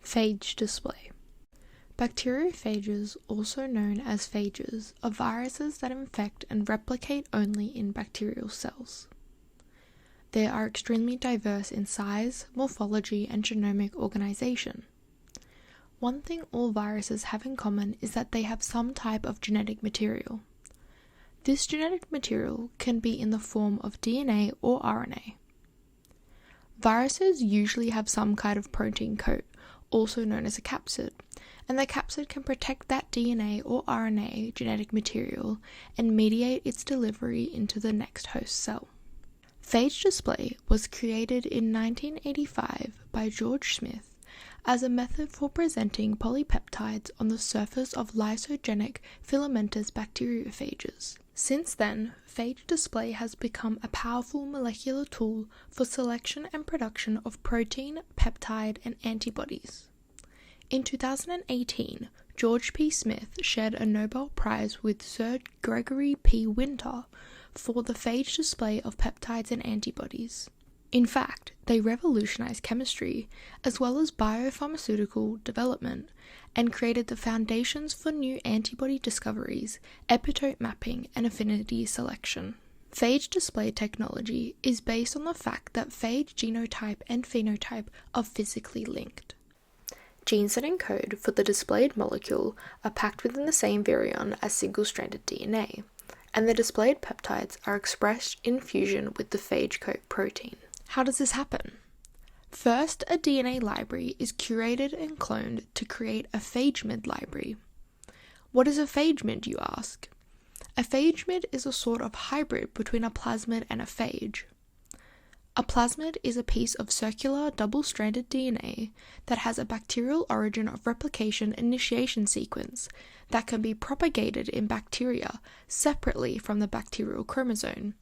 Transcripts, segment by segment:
Phage display. Bacteriophages, also known as phages, are viruses that infect and replicate only in bacterial cells. They are extremely diverse in size, morphology, and genomic organization. One thing all viruses have in common is that they have some type of genetic material. This genetic material can be in the form of DNA or RNA. Viruses usually have some kind of protein coat, also known as a capsid, and the capsid can protect that DNA or RNA genetic material and mediate its delivery into the next host cell. Phage display was created in 1985 by George Smith as a method for presenting polypeptides on the surface of lysogenic filamentous bacteriophages. Since then, phage display has become a powerful molecular tool for selection and production of protein, peptide, and antibodies. In 2018, George P. Smith shared a Nobel Prize with Sir Gregory P. Winter for the phage display of peptides and antibodies. In fact, they revolutionized chemistry as well as biopharmaceutical development and created the foundations for new antibody discoveries, epitope mapping, and affinity selection. Phage display technology is based on the fact that phage genotype and phenotype are physically linked. Genes that encode for the displayed molecule are packed within the same virion as single-stranded DNA, and the displayed peptides are expressed in fusion with the phage coat protein. How does this happen? First, a DNA library is curated and cloned to create a phagemid library. What is a phagemid, you ask? A phagemid is a sort of hybrid between a plasmid and a phage. A plasmid is a piece of circular double-stranded DNA that has a bacterial origin of replication initiation sequence that can be propagated in bacteria separately from the bacterial chromosome,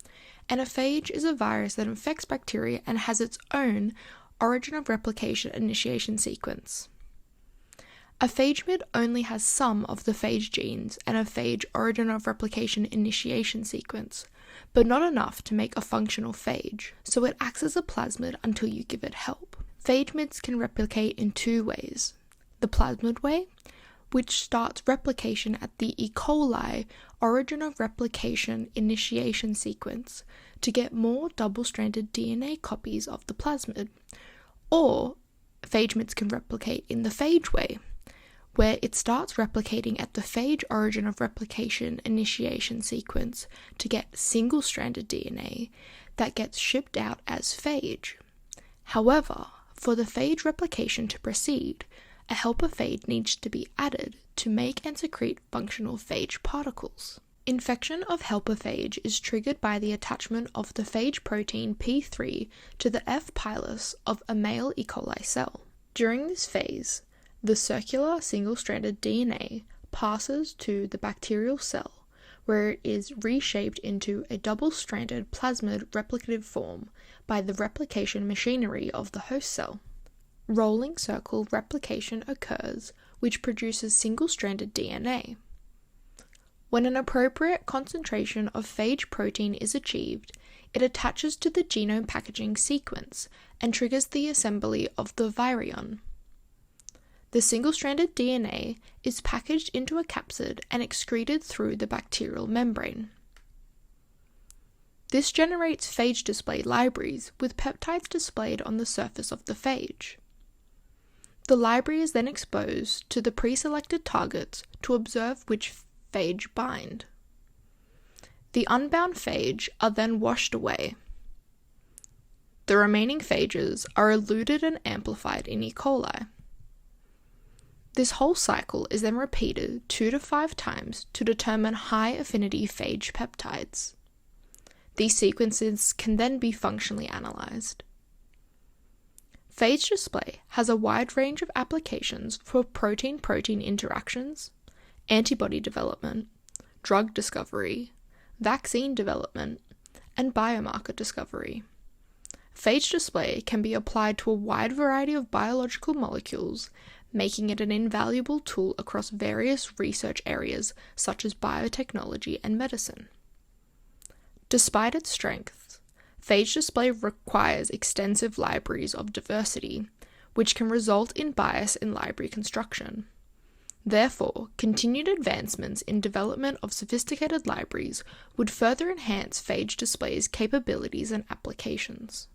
and a phage is a virus that infects bacteria and has its own origin of replication initiation sequence. A phagemid only has some of the phage genes and a phage origin of replication initiation sequence, but not enough to make a functional phage, so it acts as a plasmid until you give it help. Phagemids can replicate in two ways: the plasmid way, which starts replication at the E. coli origin of replication initiation sequence to get more double-stranded DNA copies of the plasmid, or phagemids can replicate in the phage way, where it starts replicating at the phage origin of replication initiation sequence to get single-stranded DNA that gets shipped out as phage. However, for the phage replication to proceed, a helper phage needs to be added to make and secrete functional phage particles. Infection of helper phage is triggered by the attachment of the phage protein P3 to the F pilus of a male E. coli cell. During this phase, the circular single-stranded DNA passes to the bacterial cell, where it is reshaped into a double-stranded plasmid replicative form by the replication machinery of the host cell. Rolling circle replication occurs, which produces single-stranded DNA. When an appropriate concentration of phage protein is achieved, it attaches to the genome packaging sequence and triggers the assembly of the virion. The single-stranded DNA is packaged into a capsid and excreted through the bacterial membrane. This generates phage display libraries with peptides displayed on the surface of the phage. The library is then exposed to the pre-selected targets to observe which phage bind. The unbound phage are then washed away. The remaining phages are eluted and amplified in E. coli. This whole cycle is then repeated 2 to 5 times to determine high-affinity phage peptides. These sequences can then be functionally analyzed. Phage display has a wide range of applications for protein-protein interactions, antibody development, drug discovery, vaccine development, and biomarker discovery. Phage display can be applied to a wide variety of biological molecules, making it an invaluable tool across various research areas such as biotechnology and medicine. Despite its strengths, phage display requires extensive libraries of diversity, which can result in bias in library construction. Therefore, continued advancements in development of sophisticated libraries would further enhance phage display's capabilities and applications.